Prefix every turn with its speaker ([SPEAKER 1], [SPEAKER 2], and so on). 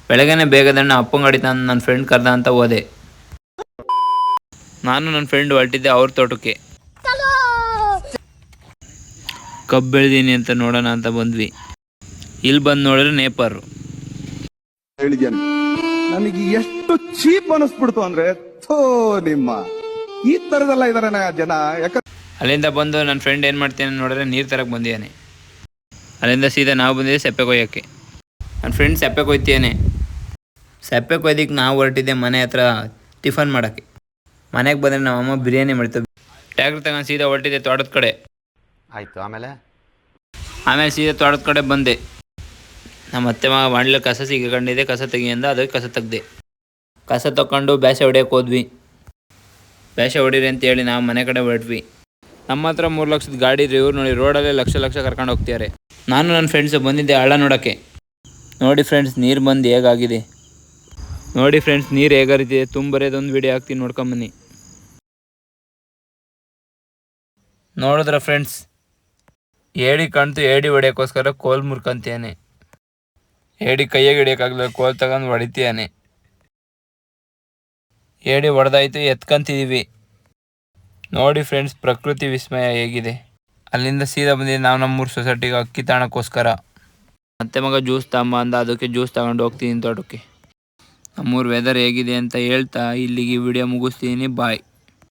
[SPEAKER 1] ಬೆಳಗ್ಗೆನೆ ಬೇಗದಣ್ಣ ಅಪ್ಪಂಗಡಿ ನಾನು ನನ್ನ ಫ್ರೆಂಡ್ ಕರ್ದ ಅಂತ ಹೋದೆ. ನಾನು ನನ್ನ ಫ್ರೆಂಡ್ ಹೊರಟಿದ್ದೆ ಅವ್ರ ತೋಟಕ್ಕೆ. ಕಬ್ಬು ಬೆಳೆದೀನಿ ಅಂತ ನೋಡೋಣ ಅಂತ ಬಂದ್ವಿ. ಇಲ್ಲಿ ಬಂದು ನೋಡಿದ್ರೆ ನೇಪಾರು.
[SPEAKER 2] ಹೇಳಿದ್ದೇನೆ ನನಗೆ ಎಷ್ಟು ಚೀಪ್ ಅನಿಸ್ಬಿಡ್ತು ಅಂದ್ರೆ ನಿಮ್ಮ ಈ ತರದೆಲ್ಲ ಇದಾರೆ ಜನ.
[SPEAKER 1] ಅಲ್ಲಿಂದ ಬಂದು ನನ್ನ ಫ್ರೆಂಡ್ ಏನು ಮಾಡ್ತೇನೆ ನೋಡಿದ್ರೆ ನೀರು ತರಕ್ಕೆ ಬಂದಿದ್ದಾನೆ. ಅಲ್ಲಿಂದ ಸೀದಾ ನಾವು ಬಂದಿದ್ದೆ ಸೆಪ್ಪೆ ಕೊಯ್ಯೋಕ್ಕೆ. ನನ್ನ ಫ್ರೆಂಡ್ ಸೆಪ್ಪೆ ಕೊಯ್ತೇನೆ. ಸೆಪ್ಪೆ ಕೊಯ್ದಿಕ್ಕೆ ನಾವು ಹೊರಟಿದ್ದೆ ಮನೆ ಹತ್ರ ಟಿಫನ್ ಮಾಡೋಕ್ಕೆ. ಮನೆಗೆ ಬಂದರೆ ನಮ್ಮ ಅಮ್ಮ ಬಿರಿಯಾನಿ ಮಾಡ್ತೀವಿ. ಟ್ಯಾಕ್ಟ್ರ್ ತಗೊಂಡು ಸೀದಾ ಹೊರಟಿದ್ದೆ ತೋಟದ ಕಡೆ.
[SPEAKER 3] ಆಯಿತು. ಆಮೇಲೆ
[SPEAKER 1] ಸೀದಾ ತೋಟದ ಕಡೆ ಬಂದೆ. ನಮ್ಮ ಅತ್ತೆ ಮಗ ಬಾಣಲೆ ಕಸ ಸಿಗಕೊಂಡಿದ್ದೆ, ಕಸ ತೆಗಿಯಿಂದ ಅದಕ್ಕೆ ಕಸ ತೆಗ್ದೆ. ಕಸ ತಗೊಂಡು ಬ್ಯಾಸೆ ಹೊಡಿಯೋಕೆ ಹೋದ್ವಿ. ಬ್ಯಾಸೆ ಹೊಡೀರಿ ಅಂತೇಳಿ ನಾವು ಮನೆ ಕಡೆ ಹೊರಟ್ವಿ. ನಮ್ಮ ಹತ್ರ 3 ಲಕ್ಷದ ಗಾಡಿ ಇದ್ರೆ ಇವ್ರು ನೋಡಿ ರೋಡಲ್ಲೇ ಲಕ್ಷ ಕರ್ಕೊಂಡು ಹೋಗ್ತಿದ್ದಾರೆ. ನಾನು ನನ್ನ ಫ್ರೆಂಡ್ಸು ಬಂದಿದ್ದೆ ಹಳ್ಳ ನೋಡೋಕ್ಕೆ. ನೋಡಿ ಫ್ರೆಂಡ್ಸ್ ನೀರು ಬಂದು ಹೇಗಾಗಿದೆ ನೋಡಿ ಫ್ರೆಂಡ್ಸ್, ನೀರು ಹೇಗಾರಿದೆ ತುಂಬರೇದೊಂದು ವಿಡಿಯೋ ಹಾಕ್ತೀನಿ ನೋಡ್ಕೊಂಬನ್ನಿ. ನೋಡಿದ್ರ ಫ್ರೆಂಡ್ಸ್, ಏಡಿ ಕಾಣ್ತು, ಏಡಿ ಹೊಡಿಯೋಕ್ಕೋಸ್ಕರ ಕೋಲ್ ಮುರ್ಕೊಂತೇನೆ. ಏಡಿ ಕೈಯಾಗ ಹಿಡಿಯೋಕ್ಕಾಗಲ್ಲ, ಕೋಲ್ ತಗೊಂಡು ಹೊಡಿತೀಯಾನೆ. ಏಡಿ ಹೊಡೆದಾಯ್ತು, ಎತ್ಕೊಂತಿದ್ದೀವಿ. ನೋಡಿ ಫ್ರೆಂಡ್ಸ್, ಪ್ರಕೃತಿ ವಿಸ್ಮಯ ಹೇಗಿದೆ. ಅಲ್ಲಿಂದ ಸೀದಾ ಬಂದಿದ್ದು ನಾವು ನಮ್ಮೂರು ಸೊಸೈಟಿಗೆ ಅಕ್ಕಿ ತಾಣಕ್ಕೋಸ್ಕರ. ಮತ್ತೆ ಮಗ ಜ್ಯೂಸ್ ತಗೊಂಬ ಅಂದ, ಅದಕ್ಕೆ ಜ್ಯೂಸ್ ತಗೊಂಡು ಹೋಗ್ತೀನಿ ತೋಟಕ್ಕೆ. ನಮ್ಮೂರು ವೆದರ್ ಹೇಗಿದೆ ಅಂತ ಹೇಳ್ತಾ ಇಲ್ಲಿಗೆ ವಿಡಿಯೋ ಮುಗಿಸ್ತೀನಿ. ಬಾಯ್.